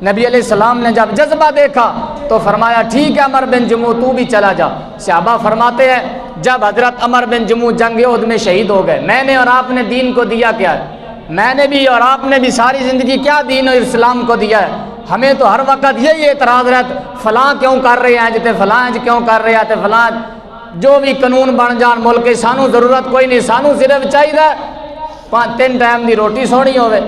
نبی علیہ السلام نے جب جذبہ دیکھا تو فرمایا ٹھیک ہے عمر بن جموح تو بھی چلا جا۔ صحابہ فرماتے ہیں جب حضرت عمر بن جموح جنگ احد میں شہید ہو گئے، میں نے اور آپ نے دین کو دیا کیا ہے؟ میں نے بھی اور آپ نے بھی ساری زندگی کیا دین اور اسلام کو دیا ہے؟ ہمیں تو ہر وقت یہی اعتراض رہتا فلاں کیوں کر رہے ہیں جتے فلاں کیوں کر رہے ہیں فلاں جو بھی قانون بن جان ملک کے، سانو ضرورت کوئی نہیں، سانو صرف چاہیے 3 ٹائم دی روٹی سونی ہوئے،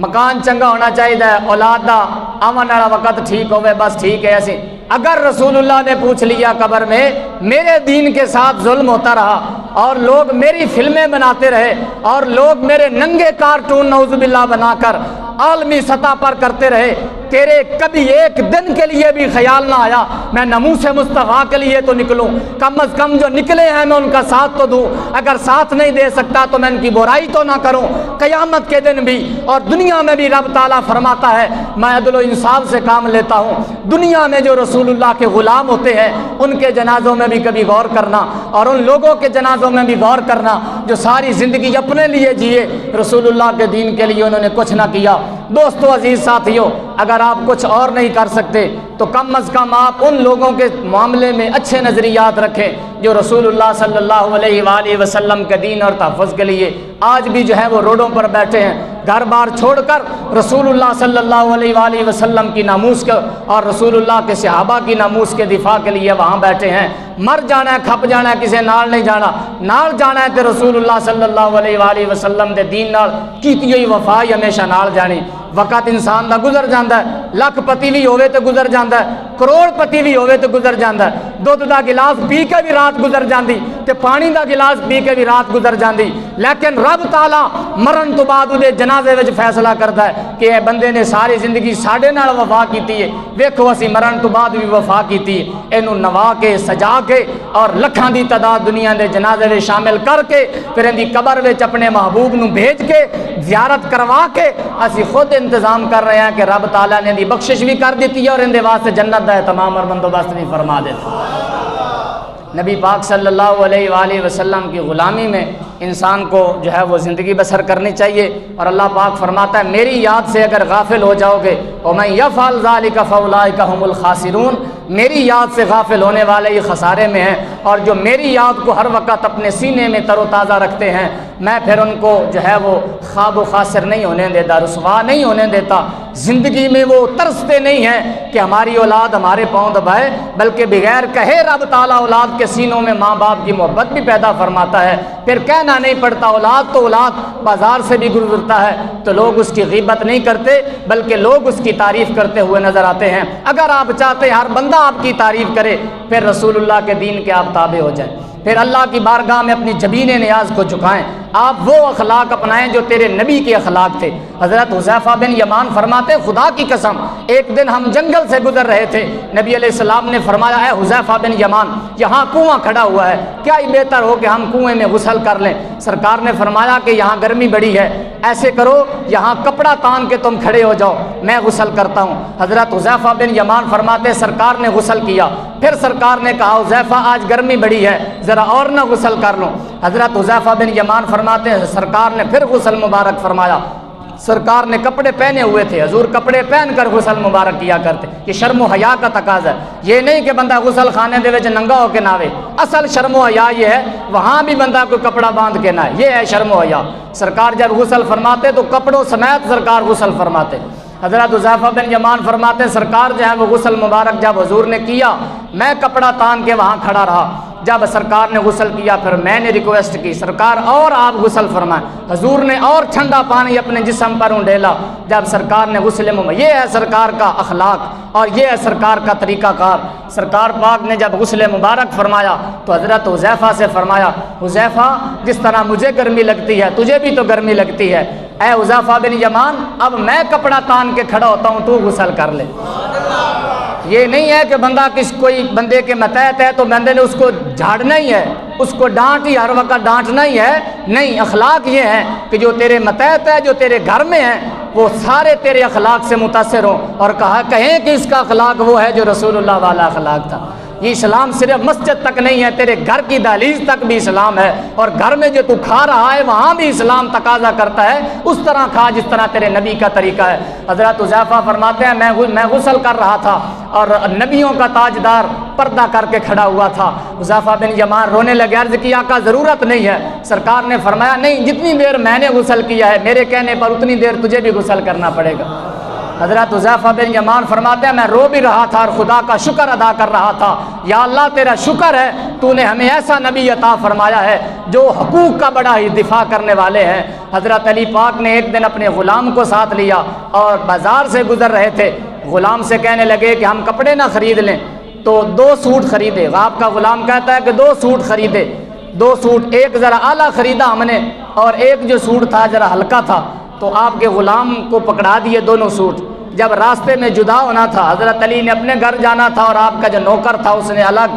مکان چنگا ہونا چاہیے، اولاد دا آمن والا وقت ٹھیک ہوئے، بس ٹھیک ہے ایسے۔ اگر رسول اللہ نے پوچھ لیا قبر میں میرے دین کے ساتھ ظلم ہوتا رہا اور لوگ میری فلمیں بناتے رہے اور لوگ میرے ننگے کارٹون نعوذ باللہ بنا کر عالمی سطح پر کرتے رہے، تیرے کبھی ایک دن کے لیے بھی خیال نہ آیا میں ناموس مصطفیٰ کے لیے تو نکلوں، کم از کم جو نکلے ہیں میں ان کا ساتھ تو دوں، اگر ساتھ نہیں دے سکتا تو میں ان کی برائی تو نہ کروں۔ قیامت کے دن بھی اور دنیا میں بھی رب تعالیٰ فرماتا ہے میں عدل و انصاف سے کام لیتا ہوں۔ دنیا میں جو رسول اللہ کے غلام ہوتے ہیں ان کے جنازوں میں بھی کبھی غور کرنا، اور ان لوگوں کے جنازوں میں بھی غور کرنا جو ساری زندگی اپنے لیے جیے، رسول اللہ کے دین کے لیے انہوں نے کچھ نہ کیا۔ دوستو عزیز ساتھیوں، اگر آپ کچھ اور نہیں کر سکتے تو کم از کم آپ ان لوگوں کے معاملے میں اچھے نظریات رکھیں جو رسول اللہ صلی اللہ علیہ وآلہ وسلم کے دین اور تحفظ کے لیے آج بھی جو ہے وہ روڈوں پر بیٹھے ہیں، گھر بار چھوڑ کر رسول اللہ صلی اللہ علیہ وآلہ وسلم کی ناموس کے اور رسول اللہ کے صحابہ کی ناموس کے دفاع کے لیے وہاں بیٹھے ہیں۔ مر جانا ہے، کھپ جانا ہے، کسی نال نہیں جانا، نال جانا ہے تو رسول اللہ صلی اللہ علیہ وآلہ وسلم دے دین نال کیتی ہوئی وفا ہی ہمیشہ نال جانی۔ وقت انسان دا گزر جاندہ ہے، لکھ پتی بھی ہوئے تو گزر جاندہ ہے، کروڑ پتی بھی ہوئے تو گزر جاندہ ہے، دودھ دا گلاس پی کے بھی رات گزر جاندی تے پانی دا گلاس پی کے بھی رات گزر جاندی، لیکن رب تعالیٰ مرن تو بعد دے جنازے وچ فیصلہ کرتا ہے کہ اے بندے نے ساری زندگی ساڈے نال وفا کیتی ہے، ویکھو اسی مرن تو بعد بھی وفا کیتی ہے، اینو نوا کے سجا کے اور لکھاں دی تعداد دنیا دے جنازے وچ شامل کر کے پھر اندی قبر وچ اپنے محبوب نو بھیج کے زیارت کروا کے اسی خود انتظام کر رہے ہیں کہ رب تعالیٰ نے دی بخشش بھی کر دیتی ہے اور اندے واسطے جنت دا تمام اور بندوبست بھی فرما دیتا۔ نبی پاک صلی اللہ علیہ وآلہ وسلم کی غلامی میں انسان کو جو ہے وہ زندگی بسر کرنی چاہیے، اور اللہ پاک فرماتا ہے میری یاد سے اگر غافل ہو جاؤ گے وَمَن يَفْعَلْ ذَلِكَ فَأُولَٰئِكَ هُمُ الْخَاسِرُونَ، میری یاد سے غافل ہونے والے یہ خسارے میں ہیں، اور جو میری یاد کو ہر وقت اپنے سینے میں تر و تازہ رکھتے ہیں میں پھر ان کو جو ہے وہ خواب و خاسر نہیں ہونے دیتا، رسوا نہیں ہونے دیتا، زندگی میں وہ ترستے نہیں ہیں کہ ہماری اولاد ہمارے پاؤں دبائے، بلکہ بغیر کہے رب تعالیٰ اولاد کے سینوں میں ماں باپ کی محبت بھی پیدا فرماتا ہے۔ پھر کہنا نہیں پڑتا، اولاد تو اولاد بازار سے بھی گزرتا ہے تو لوگ اس کی غیبت نہیں کرتے بلکہ لوگ اس کی تعریف کرتے ہوئے نظر آتے ہیں۔ اگر آپ چاہتے ہیں ہر بندہ آپ کی تعریف کرے پھر رسول اللہ کے دین کے آپ تابع ہو جائیں، پھر اللہ کی بارگاہ میں اپنی جبین نیاز کو جھکائیں، آپ وہ اخلاق اپنائیں جو تیرے نبی کے اخلاق تھے۔ حضرت حذیفہ بن یمان فرماتے خدا کی قسم ایک دن ہم جنگل سے گزر رہے تھے، نبی علیہ السلام نے فرمایا اے حذیفہ بن یمان یہاں کنواں کھڑا ہوا ہے، کیا ہی بہتر ہو کہ ہم کنویں میں غسل کر لیں۔ سرکار نے فرمایا کہ یہاں گرمی بڑی ہے، ایسے کرو یہاں کپڑا تان کے تم کھڑے ہو جاؤ میں غسل کرتا ہوں۔ حضرت حذیفہ بن یمان فرماتے سرکار نے غسل کیا، پھر سرکار نے کہا حذیفہ آج گرمی بڑی ہے ذرا اور نہ غسل کر لو۔ حضرت حذیفہ بن یمان فرماتے ہیں سرکار نے پھر غسل مبارک فرمایا۔ سرکار نے کپڑے پہنے ہوئے تھے، حضور کپڑے پہن کر غسل مبارک کیا کرتے، یہ شرم و حیا کا تقاضا ہے، یہ نہیں کہ بندہ غسل خانے دے وچ ننگا ہو کے ناوے، اصل شرم و حیا یہ ہے وہاں بھی بندہ کوئی کپڑا باندھ کے نہ ہے، یہ ہے شرم و حیا۔ سرکار جب غسل فرماتے تو کپڑوں سمیت سرکار غسل فرماتے۔ حضرت حذیفہ بن یمان فرماتے ہیں سرکار جو ہے وہ غسل مبارک جب حضور نے کیا میں کپڑا تان کے وہاں کھڑا رہا، جب سرکار نے غسل کیا پھر میں نے ریکویسٹ کی سرکار اور آپ غسل فرمائیں، حضور نے اور ٹھنڈا پانی اپنے جسم پر ڈھیلا، جب سرکار نے غسل یہ ہے سرکار کا اخلاق اور یہ ہے سرکار کا طریقہ کار۔ سرکار پاک نے جب غسل مبارک فرمایا تو حضرت حذیفہ سے فرمایا حذیفہ جس طرح مجھے گرمی لگتی ہے تجھے بھی تو گرمی لگتی ہے، اے حذیفہ بن یمان اب میں کپڑا تان کے کھڑا ہوتا ہوں تو غسل کر لے۔ یہ نہیں ہے کہ بندہ کوئی بندے کے متحد ہے تو بندے نے اس کو جھاڑنا ہی ہے، اس کو ڈانٹ ہی ہر وقت ڈانٹنا ہی ہے، نہیں، اخلاق یہ ہے کہ جو تیرے متحد ہے جو تیرے گھر میں ہیں وہ سارے تیرے اخلاق سے متاثر ہوں اور کہیں کہ اس کا اخلاق وہ ہے جو رسول اللہ والا اخلاق تھا۔ یہ اسلام صرف مسجد تک نہیں ہے، تیرے گھر کی دہلیز تک بھی اسلام ہے، اور گھر میں جو تو کھا رہا ہے وہاں بھی اسلام تقاضا کرتا ہے اس طرح کھا جس طرح تیرے نبی کا طریقہ ہے۔ حضرت حذیفہ فرماتے ہیں میں غسل کر رہا تھا اور نبیوں کا تاجدار پردہ کر کے کھڑا ہوا تھا۔ حذیفہ بن یمان رونے لگے، عرض کی آقا ضرورت نہیں ہے۔ سرکار نے فرمایا نہیں، جتنی دیر میں نے غسل کیا ہے میرے کہنے پر اتنی دیر تجھے بھی غسل کرنا پڑے گا۔ حضرت حذیفہ بن یمان فرماتے ہیں میں رو بھی رہا تھا اور خدا کا شکر ادا کر رہا تھا، یا اللہ تیرا شکر ہے تو نے ہمیں ایسا نبی عطا فرمایا ہے جو حقوق کا بڑا ہی دفاع کرنے والے ہیں۔ حضرت علی پاک نے ایک دن اپنے غلام کو ساتھ لیا اور بازار سے گزر رہے تھے، غلام سے کہنے لگے کہ ہم کپڑے نہ خرید لیں، تو 2 سوٹ خریدے۔ آپ کا غلام کہتا ہے کہ 2 سوٹ خریدے، 2 سوٹ، ایک ذرا اعلیٰ خریدا ہم نے اور ایک جو سوٹ تھا ذرا ہلکا تھا، تو آپ کے غلام کو پکڑا دیے دونوں سوٹ۔ جب راستے میں جدا ہونا تھا، حضرت علی نے اپنے گھر جانا تھا اور آپ کا جو نوکر تھا اس نے الگ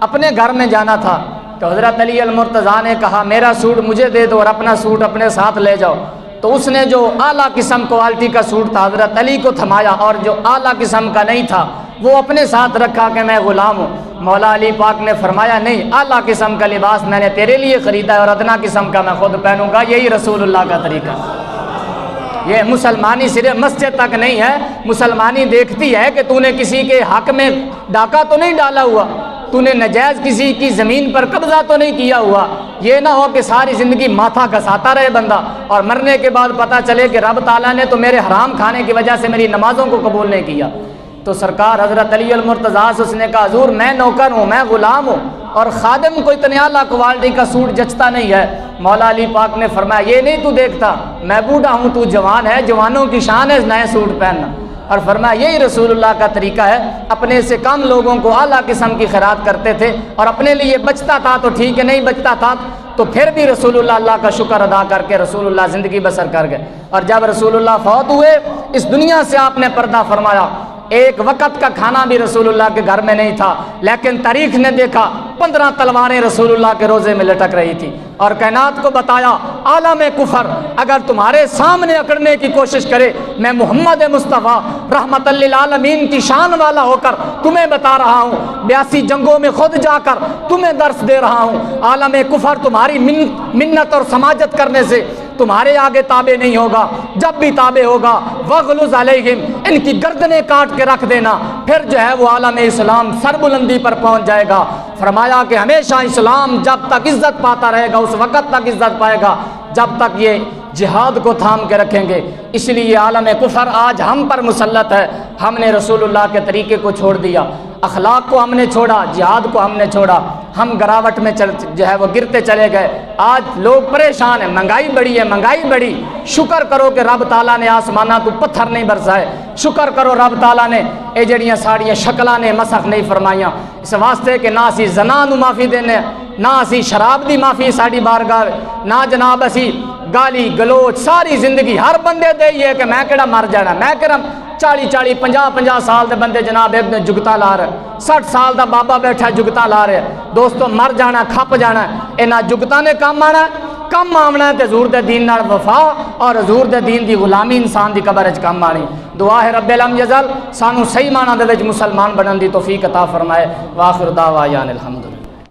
اپنے گھر میں جانا تھا، تو حضرت علی المرتضیٰ نے کہا میرا سوٹ مجھے دے دو اور اپنا سوٹ اپنے ساتھ لے جاؤ۔ تو اس نے جو اعلیٰ قسم کوالٹی کا سوٹ تھا حضرت علی کو تھمایا، اور جو اعلیٰ قسم کا نہیں تھا وہ اپنے ساتھ رکھا کہ میں غلام ہوں۔ مولا علی پاک نے فرمایا نہیں، اعلیٰ قسم کا لباس میں نے تیرے لیے خریدا ہے اور ادنا قسم کا میں خود پہنوں گا، یہی رسول اللہ کا طریقہ۔ یہ مسلمانی صرف مسجد تک نہیں ہے، مسلمانی دیکھتی ہے کہ تو نے کسی کے حق میں ڈاکہ تو نہیں ڈالا ہوا، تو نے نجائز کسی کی زمین پر قبضہ تو نہیں کیا ہوا۔ یہ نہ ہو کہ ساری زندگی ماتھا گھساتا رہے بندہ اور مرنے کے بعد پتہ چلے کہ رب تعالیٰ نے تو میرے حرام کھانے کی وجہ سے میری نمازوں کو قبول نہیں کیا۔ تو سرکار حضرت علی المرتضیٰ سے اس نے کہا حضور میں نوکر ہوں، میں غلام ہوں اور خادم کو اتنے اعلیٰ کوالٹی کا سوٹ جچتا نہیں ہے۔ مولا علی پاک نے فرمایا یہ نہیں تو دیکھتا میں بوڑھا ہوں، تو جوان ہے، جوانوں کی شان ہے نئے سوٹ پہننا، اور فرمایا یہی رسول اللہ کا طریقہ ہے۔ اپنے سے کم لوگوں کو اعلیٰ قسم کی خیرات کرتے تھے اور اپنے لیے بچتا تھا تو ٹھیک ہے، نہیں بچتا تھا تو پھر بھی رسول اللہ کا شکر ادا کر کے رسول اللہ زندگی بسر کر گئے۔ اور جب رسول اللہ فوت ہوئے اس دنیا سے آپ نے پردہ فرمایا۔ ایک وقت کا کھانا بھی رسول اللہ کے گھر میں نہیں تھا، لیکن تاریخ نے دیکھا 15 تلواریں رسول اللہ کے روزے میں لٹک رہی تھی، اور کائنات کو بتایا عالم کفر اگر تمہارے سامنے اکڑنے کی کوشش کرے، میں محمد مصطفیٰ رحمت للعالمین کی شان والا ہو کر تمہیں بتا رہا ہوں، 82 جنگوں میں خود جا کر تمہیں درس دے رہا ہوں، عالم کفر تمہاری منت اور سماجت کرنے سے تمہارے آگے تابع نہیں ہوگا۔ جب بھی تابع ہوگا وغلظ علیہم، ان کی گردنیں کاٹ کے رکھ دینا، پھر جو ہے وہ عالم اسلام سربلندی پر پہنچ جائے گا۔ فرمایا کہ ہمیشہ اسلام جب تک عزت پاتا رہے گا اس وقت تک عزت پائے گا جب تک یہ جہاد کو تھام کے رکھیں گے۔ اس لیے عالم کفر آج ہم پر مسلط ہے، ہم نے رسول اللہ کے طریقے کو چھوڑ دیا، اخلاق کو ہم نے چھوڑا، جہاد کو ہم نے چھوڑا، ہم گراوٹ میں جو ہے وہ گرتے چلے گئے۔ آج لوگ پریشان ہیں، مہنگائی بڑی ہے، مہنگائی بڑی، شکر کرو کہ رب تعالیٰ نے آسمانہ تو پتھر نہیں برسائے، شکر کرو رب تعالیٰ نے یہ جڑیاں ساڑیاں شکلاں نے مسخ نہیں فرمائیاں، اس واسطے کہ نہ اسی زنا نو معافی دینے، نہ اسی شراب دی معافی ساڑی بارگاہ، نہ جناب اسی گالی گلوچ ساری زندگی ہر بندے دے یہ کہ میں کہڑا مر جانا، میں کہڑا 40 50 سال دے بندے جناب ایک دن جگتا لا رہے، 60 سال دا بابا بیٹھا جگتا لا رہے۔ دوستو مر جانا، کھپ جانا، انہاں جگتا نے کام آنا، کم آمنا ہے تے حضور دے دین نال وفا اور حضور دے دین دی غلامی انسان دی قبر وچ کم آنی۔ دعا ہے رب العالمین جزل سانو صحیح معنی دے وچ مسلمان بنن دی توفیق عطا فرمائے۔ وآخر دعوانا الحمدللہ۔